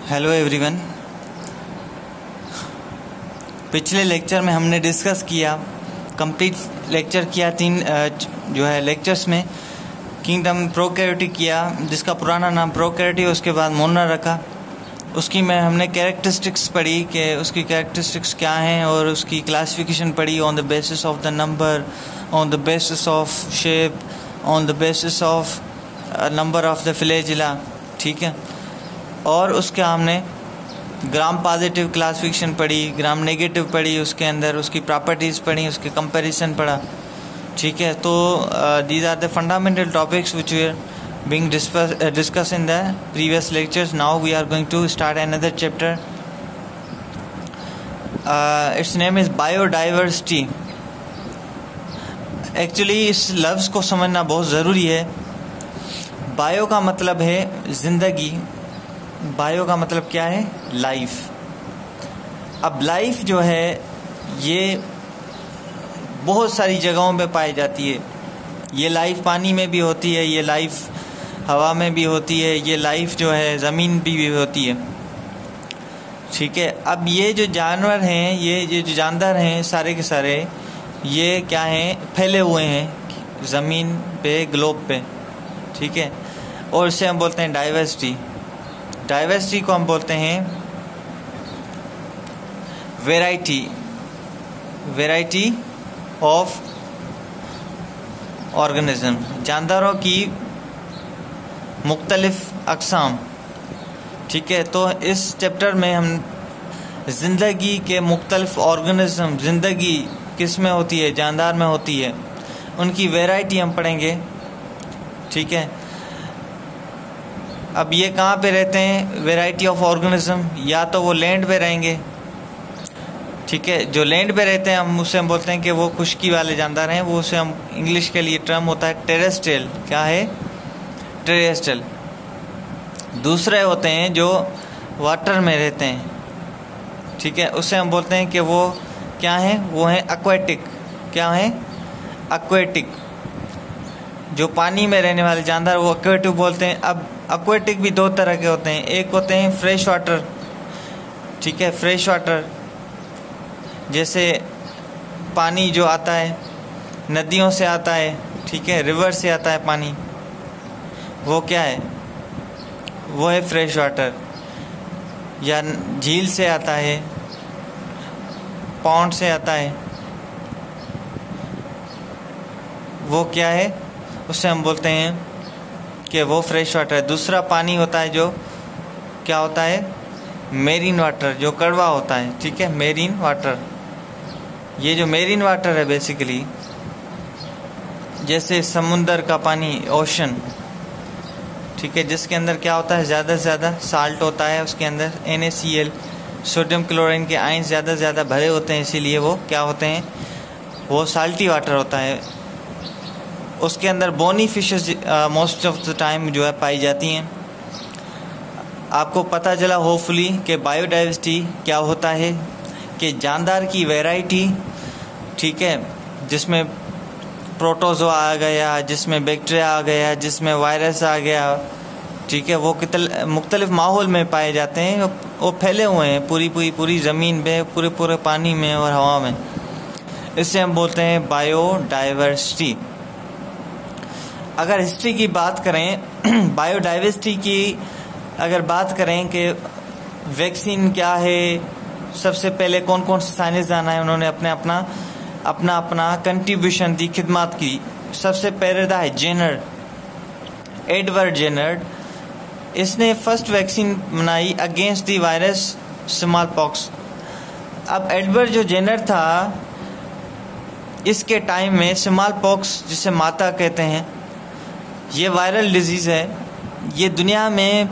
Hello everyone. पिछले lecture में हमने डिस्कस किया, कंप्लीट लेक्चर किया तीन जो है लेक्चर्स में किंगडम प्रोकैरियोटिक किया, जिसका पुराना नाम प्रोकैरियोटिक, उसके बाद मोना रखा। उसकी में हमने कैरेक्टरिस्टिक्स पढ़ी कि उसकी कैरेक्टरिस्टिक्स क्या हैं और उसकी क्लासिफिकेशन पढ़ी on the basis of the number, on the basis of shape, on the basis of number of the flagella. ठीक है। और उसके हमने ग्राम पॉजिटिव क्लासिफिकेशन पढ़ी, ग्राम नेगेटिव पढ़ी, उसके अंदर उसकी प्रॉपर्टीज़ पढ़ी, उसके कंपैरिजन पढ़ा। ठीक है। तो these are the fundamental topics which we are being discussed in the previous lectures. Now we are going to start another chapter. Its name is biodiversity. Actually इस लफ्ज़ को समझना बहुत ज़रूरी है। बायो का मतलब है ज़िंदगी, बायो का मतलब क्या है? लाइफ। अब लाइफ जो है ये बहुत सारी जगहों पे पाई जाती है। ये लाइफ पानी में भी होती है, ये लाइफ हवा में भी होती है, ये लाइफ जो है ज़मीन भी होती है। ठीक है। अब ये जो जानवर हैं, ये जो जानदार हैं, सारे के सारे ये क्या हैं? फैले हुए हैं ज़मीन पे, ग्लोब पे। ठीक है। और इसे हम बोलते हैं डाइवर्सिटी। डाइवर्सिटी को हम बोलते हैं वैरायटी, वैरायटी ऑफ ऑर्गेनिज्म, जानदारों की मुख्तलिफ अक़साम। ठीक है। तो इस चैप्टर में हम ज़िंदगी के मुख्तलिफ ऑर्गेनिज्म, ज़िंदगी किस में होती है? जानदार में होती है, उनकी वैरायटी हम पढ़ेंगे। ठीक है। अब ये कहाँ पे रहते हैं? वैरायटी ऑफ ऑर्गेनिज्म, या तो वो लैंड पे रहेंगे। ठीक है। जो लैंड पे रहते हैं हम उसे हम बोलते हैं कि वो खुश्की वाले जानदार हैं, वो उसे हम इंग्लिश के लिए टर्म होता है टेरेस्ट्रियल। क्या है? टेरेस्ट्रियल। दूसरे होते हैं जो वाटर में रहते हैं। ठीक है। उसे हम बोलते हैं कि वो क्या हैं? वो हैं एक्वेटिक। क्या हैं? एक्वेटिक। जो पानी में रहने वाले जानदार वो एक्वेटिक बोलते हैं। अब एक्वेटिक भी दो तरह के होते हैं। एक होते हैं फ्रेश वाटर। ठीक है। फ्रेश वाटर जैसे पानी जो आता है नदियों से आता है, ठीक है, रिवर से आता है पानी, वो क्या है? वो है फ्रेश वाटर। या झील से आता है, पॉन्ड से आता है, वो क्या है? उससे हम बोलते हैं कि वो फ्रेश वाटर है। दूसरा पानी होता है जो क्या होता है? मेरीन वाटर, जो कड़वा होता है। ठीक है। Marine water. ये जो मेरीन वाटर है बेसिकली जैसे समुंदर का पानी, ओशन। ठीक है। जिसके अंदर क्या होता है? ज़्यादा से ज़्यादा साल्ट होता है, उसके अंदर NaCl, सोडियम क्लोराइन के आयन ज़्यादा से ज़्यादा भरे होते हैं, इसीलिए वो क्या होते हैं? वो साल्टी वाटर होता है। उसके अंदर bony fishes most of the time जो है पाई जाती हैं। आपको पता चला होपफुली कि बायोडाइवर्सिटी क्या होता है, कि जानदार की वैरायटी। ठीक है। जिसमें प्रोटोजोआ आ गया, जिसमें बैक्टीरिया आ गया, जिसमें वायरस आ गया। ठीक है। वो मुख्तलिफ माहौल में पाए जाते हैं, वो फैले हुए हैं पूरी ज़मीन पे, पूरे पानी में और हवा में। इससे हम बोलते हैं बायोडाइवर्सिटी। अगर हिस्ट्री की बात करें, बायोडाइवर्सिटी की अगर बात करें कि वैक्सीन क्या है, सबसे पहले कौन कौन से साइंसदान आए, उन्होंने अपना कंट्रीब्यूशन दी, खिदमत की। सबसे पहले था जेनर, एडवर्ड जेनर। इसने फर्स्ट वैक्सीन बनाई against the virus small pox. अब एडवर्ड जो जेनर था, इसके टाइम में स्मॉल पॉक्स, जिसे माता कहते हैं, ये वायरल डिजीज़ है, ये दुनिया में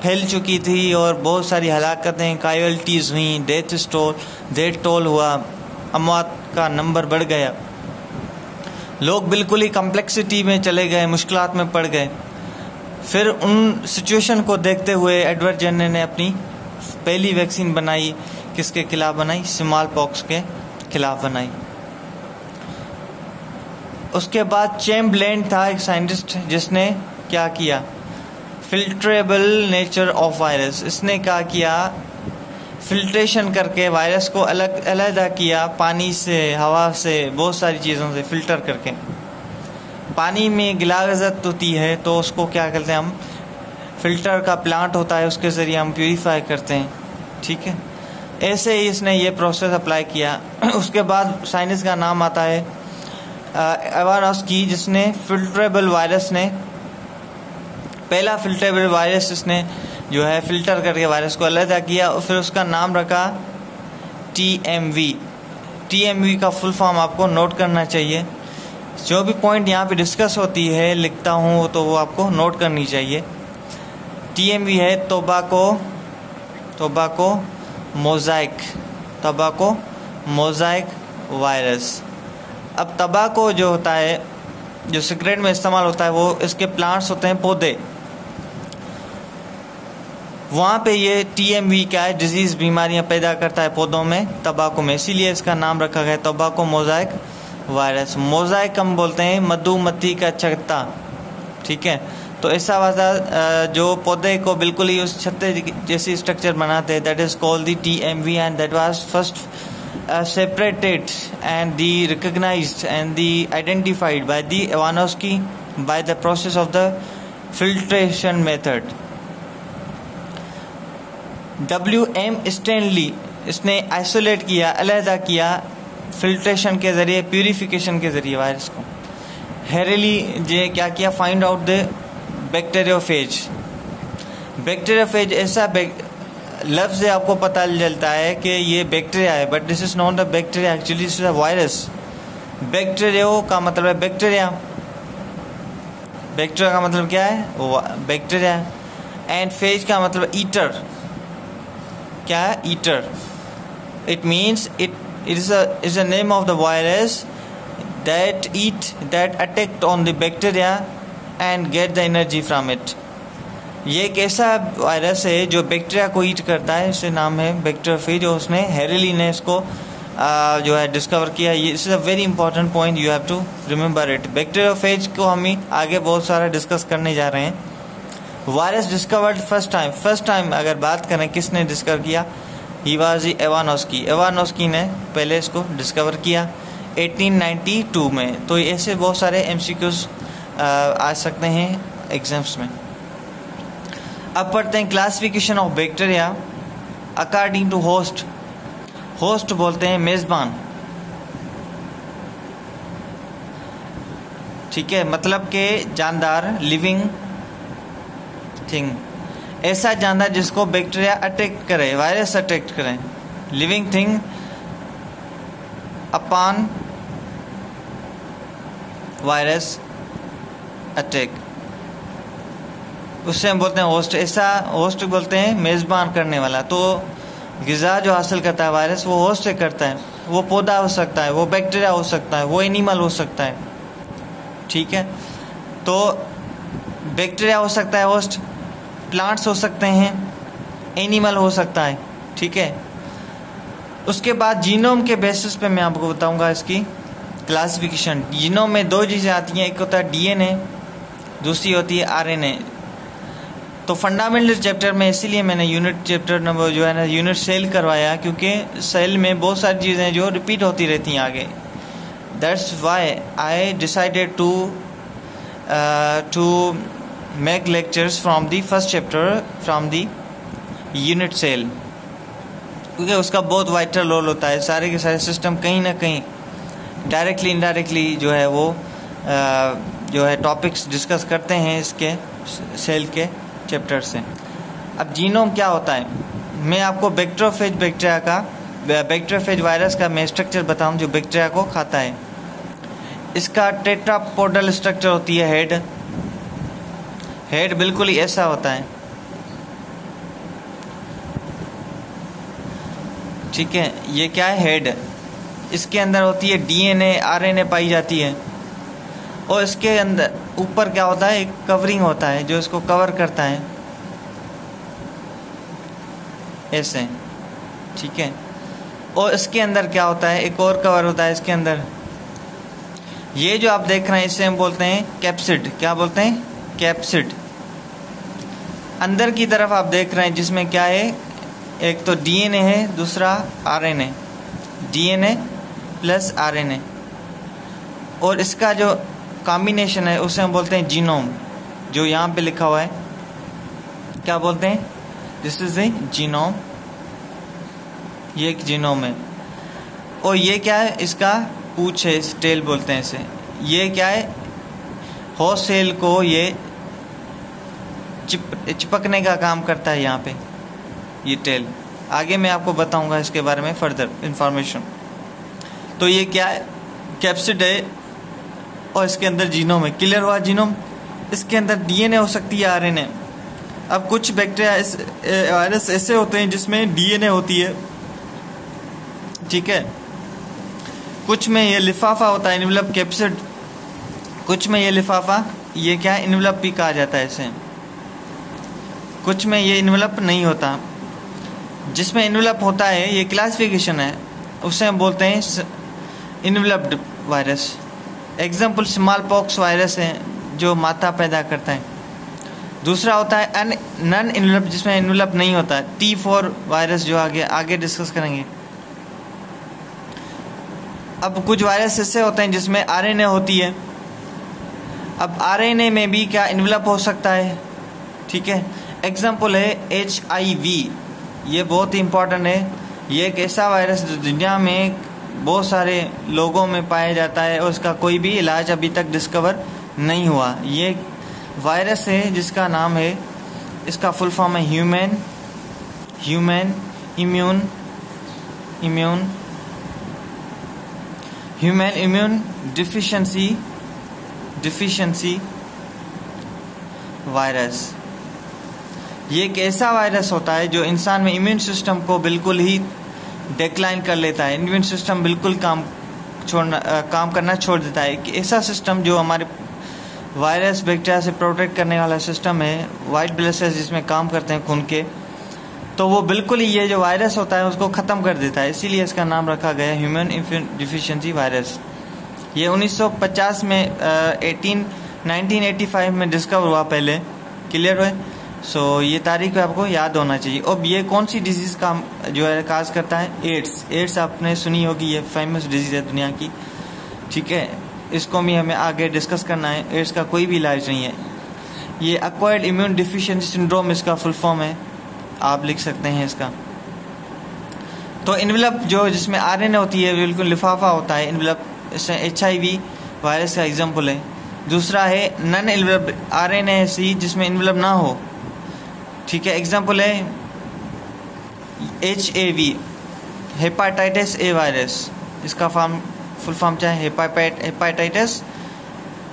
फैल चुकी थी और बहुत सारी हलाकतें, कायल्टीज़ हुई, डेथ टोल हुआ, अमवात का नंबर बढ़ गया, लोग बिल्कुल ही कम्प्लेक्सिटी में चले गए, मुश्किलात में पड़ गए। फिर उन सिचुएशन को देखते हुए एडवर्ड जेनर ने अपनी पहली वैक्सीन बनाई। किसके खिलाफ बनाई? स्मॉल पॉक्स के खिलाफ बनाई। उसके बाद चैम्बरलेन था एक साइंटिस्ट, जिसने क्या किया? फिल्ट्रेबल नेचर ऑफ वायरस, इसने क्या किया, फिल्ट्रेशन करके वायरस को अलग किया पानी से, हवा से, बहुत सारी चीज़ों से फिल्टर करके। पानी में गिलाज़त होती है तो उसको क्या करते हैं हम, फिल्टर का प्लांट होता है, उसके ज़रिए हम प्यूरीफाई करते हैं। ठीक है, ऐसे ही इसने ये प्रोसेस अप्लाई किया। उसके बाद साइंटिस्ट का नाम आता है एवानोस्की, जिसने फिल्ट्रेबल वायरस ने, पहला फिल्ट्रेबल वायरस इसने जो है फिल्टर करके वायरस को अलग किया और फिर उसका नाम रखा TMV। TMV का फुल फॉर्म आपको नोट करना चाहिए। जो भी पॉइंट यहाँ पे डिस्कस होती है लिखता हूँ तो वो आपको नोट करनी चाहिए। TMV है टोबैको मोज़ाइक वायरस। अब तंबाकू जो होता है, जो सिगरेट में इस्तेमाल होता है, वो इसके प्लांट्स होते हैं, पौधे, वहाँ पे ये TMV क्या है, डिजीज़, बीमारियाँ पैदा करता है पौधों में, तंबाकू में, इसीलिए इसका नाम रखा गया टोबैको मोज़ाइक वायरस। मोज़ाइक हम बोलते हैं मधुमक्खी का छत्ता। ठीक है, तो ऐसा वाला जो पौधे को बिल्कुल ही उस छत्ते जैसी स्ट्रक्चर बनाते हैं, that is called the TMV and that was first separated and the recognized and the identified by the Ivanovsky by the process of the filtration method. W.M. Stanley इसने आइसोलेट किया, अलहदा किया फिल्ट्रेशन के जरिए, purification के जरिए virus को। हेरेली जे क्या किया, find out the bacteriophage. Bacteriophage ऐसा लफ्ज़ है, आपको पता चलता है कि ये बैक्टीरिया है, but this is not the bacteria, actually this is a virus. Bacterio का मतलब है बैक्टीरिया, बैक्टीरिया का मतलब क्या है, बैक्टीरिया। एंड फेज का मतलब ईटर, क्या है, eater. It means it is a name of the virus that attacked on the bacteria and get the energy from it। ये एक ऐसा वायरस है जो बैक्टीरिया को ईट करता है, इससे नाम है बैक्टीरियोफेज। जो उसने हेरेली ने इसको जो है डिस्कवर किया। ये is a very important point, you have to remember it. Bacteriophage को हम ही आगे बहुत सारा डिस्कस करने जा रहे हैं। वायरस डिस्कवर्ड फर्स्ट टाइम अगर बात करें किसने डिस्कवर किया, ही वाज एवानोस्की। एवानोस्की ने पहले इसको डिस्कवर किया 1892 में। तो ऐसे बहुत सारे MCQs आ सकते हैं एग्जाम्स में। अब पढ़ते हैं classification of bacteria according to host. Host बोलते हैं मेजबान। ठीक है, मतलब के जानदार, लिविंग थिंग, ऐसा जानदार जिसको बैक्टीरिया अटैक करे, वायरस अटैक करे। Living thing upon virus attack, उससे हम बोलते हैं होस्ट। ऐसा होस्ट बोलते हैं मेज़बान करने वाला। तो ग़िज़ा जो हासिल करता है वायरस, वो होस्ट से करता है। वो पौधा हो सकता है, वो बैक्टीरिया हो सकता है, वो एनिमल हो सकता है। ठीक है, तो बैक्टीरिया हो सकता है होस्ट, प्लांट्स हो सकते हैं, एनिमल हो सकता है। ठीक है, उसके बाद जीनोम के बेसिस पे मैं आपको बताऊंगा इसकी क्लासिफिकेशन। जीनोम में दो चीज़ें आती हैं, एक होता है DNA, दूसरी होती है RNA। तो फंडामेंटल चैप्टर में इसीलिए मैंने यूनिट चैप्टर नंबर जो है ना यूनिट सेल करवाया, क्योंकि सेल में बहुत सारी चीज़ें जो रिपीट होती रहती हैं आगे। That's why I decided to make lectures from the first chapter from the unit cell, क्योंकि उसका बहुत वाइटल रोल होता है। सारे के सारे सिस्टम कहीं ना कहीं डायरेक्टली इनडायरेक्टली जो है वो जो है टॉपिक्स डिस्कस करते हैं इसके सेल के चैप्टर से। अब जीनोम क्या होता है, मैं आपको बैक्टीरियोफेज वायरस का मैं स्ट्रक्चर बताऊं जो बैक्टीरिया को खाता है। इसका टेट्रापोडल स्ट्रक्चर होती है। हेड बिल्कुल ही ऐसा होता है। ठीक है, ये क्या है, हेड। इसके अंदर होती है DNA RNA पाई जाती है, और इसके अंदर ऊपर क्या होता है, एक कवरिंग होता है जो इसको कवर करता है ऐसे। ठीक है, और इसके अंदर क्या होता है, एक और कवर होता है इसके अंदर। ये जो आप देख रहे हैं इसे हम बोलते हैं कैप्सिड। क्या बोलते हैं, कैप्सिड। अंदर की तरफ आप देख रहे हैं जिसमें क्या है, एक तो डीएनए है, दूसरा आरएनए, डीएनए प्लस आरएनए, और इसका जो कॉम्बिनेशन है उसे हम बोलते हैं जीनोम। जो यहाँ पे लिखा हुआ है क्या बोलते हैं, दिस इज ए जीनोम, ये एक जीनोम है। और ये क्या है, इसका पूछ है, टेल बोलते हैं इसे। ये क्या है, होस्ट सेल को ये चिपकने का काम करता है यहाँ पे, ये टेल। आगे मैं आपको बताऊंगा इसके बारे में फर्दर इंफॉर्मेशन। तो ये क्या है, कैप्सिड है और इसके अंदर जीनोम है, क्लियर हुआ जीनोम। इसके अंदर डीएनए हो सकती है, आरएनए। अब कुछ बैक्टीरिया वायरस ऐसे होते हैं जिसमें डीएनए होती है, ठीक है। कुछ में ये लिफाफा होता है, इनवेलप कैप्सिड। कुछ में ये लिफाफा, ये क्या है, इनवेलप भी कहा जाता है इसे। कुछ में ये इनवेलप नहीं होता। जिसमें इनवेलप होता है, ये क्लासिफिकेशन है, उसे हम बोलते हैं enveloped virus. Example smallpox virus है जो माता पैदा करता है। दूसरा होता है नॉन इनवेलप, जिसमें इनवेलप नहीं होता। T4 वायरस जो आगे डिस्कस करेंगे। अब कुछ वायरस ऐसे होते हैं जिसमें आरएनए होती है। अब आरएनए में भी क्या इनवेलप हो सकता है, ठीक है। एग्जाम्पल है HIV, ये बहुत ही इम्पोर्टेंट है। ये एक ऐसा वायरस जो दुनिया में बहुत सारे लोगों में पाया जाता है और उसका कोई भी इलाज अभी तक डिस्कवर नहीं हुआ। ये वायरस है जिसका नाम है, इसका फुल फॉर्म है ह्यूमन इम्यून डिफिशिएंसी वायरस। ये एक ऐसा वायरस होता है जो इंसान में इम्यून सिस्टम को बिल्कुल ही डिक्लाइन कर लेता है। इम्यून सिस्टम बिल्कुल काम करना छोड़ देता है। एक ऐसा सिस्टम जो हमारे वायरस बैक्टीरिया से प्रोटेक्ट करने वाला सिस्टम है, वाइट ब्लड सेल्स जिसमें काम करते हैं खून के, तो वो बिल्कुल ही ये जो वायरस होता है उसको ख़त्म कर देता है। इसीलिए इसका नाम रखा गया ह्यूमन इम्यून डिफिशिएंसी वायरस। ये 1950 में 1985 में डिस्कवर हुआ पहले, क्लियर हुए। सो ये तारीख पे आपको याद होना चाहिए। अब ये कौन सी डिजीज़ का जो है काज करता है, एड्स आपने सुनी होगी, ये फेमस डिजीज़ है दुनिया की, ठीक है। इसको भी हमें आगे डिस्कस करना है। एड्स का कोई भी इलाज नहीं है। ये एक्वायर्ड इम्यून डिफिशिएंसी सिंड्रोम इसका फुल फॉर्म है, आप लिख सकते हैं इसका। तो इनवेलप जो जिसमें आरएनए होती है, बिल्कुल लिफाफा होता है इनवेलप, इसमें HIV वायरस का एग्जाम्पल है। दूसरा है नॉन इनवेलप आरएनए सी, जिसमें इनवेलप ना हो, ठीक है। एग्जाम्पल है HAV हेपाटाइटिस ए वायरस, इसका फुल फॉर्म क्या है, हेपाटाइटिस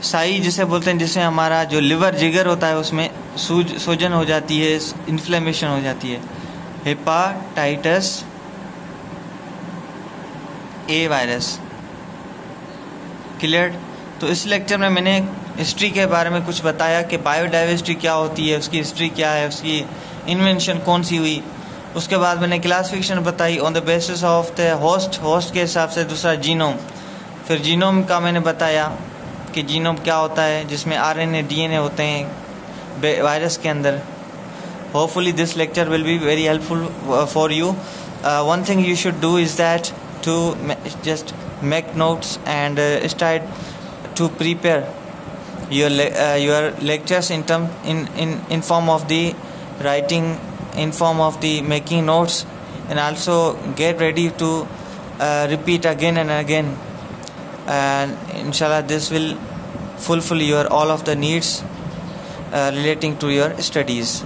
साई जिसे बोलते हैं, जिसमें हमारा जो लिवर जिगर होता है उसमें सूजन हो जाती है, इन्फ्लेमेशन हो जाती है, हेपाटाइटिस ए वायरस, क्लियर। तो इस लेक्चर में मैंने हिस्ट्री के बारे में कुछ बताया कि बायोडाइवर्सिटी क्या होती है, उसकी हिस्ट्री क्या है, उसकी इन्वेंशन कौन सी हुई। उसके बाद मैंने क्लासिफिकेशन बताई on the basis of the host के हिसाब से। दूसरा जीनोम, फिर जीनोम का मैंने बताया कि जीनोम क्या होता है, जिसमें आरएनए डीएनए होते हैं वायरस के अंदर। Hopefully this lecture will be very helpful for you. One thing you should do is that to just make notes and start to prepare your lectures in form of the writing, in form of the making notes, and also get ready to repeat again and again, and inshallah this will fulfill your all of the needs relating to your studies.